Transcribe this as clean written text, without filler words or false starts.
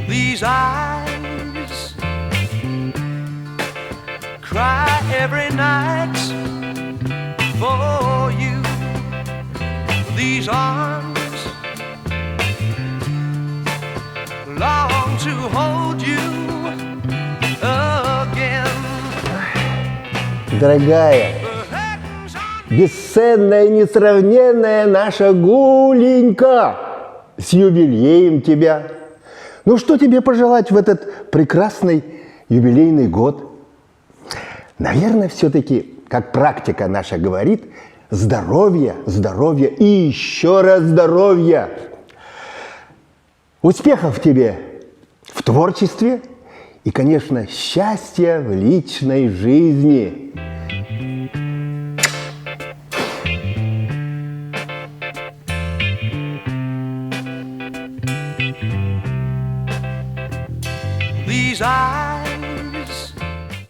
These eyes cry every night for you. These arms long to hold you again. Дорогая, бесценная, несравненная наша Гуленька, с юбилеем тебя! Ну, что тебе пожелать в этот прекрасный юбилейный год? Наверное, все-таки, как практика наша говорит, здоровья, здоровья и еще раз здоровья. Успехов тебе в творчестве и, конечно, счастья в личной жизни. These eyes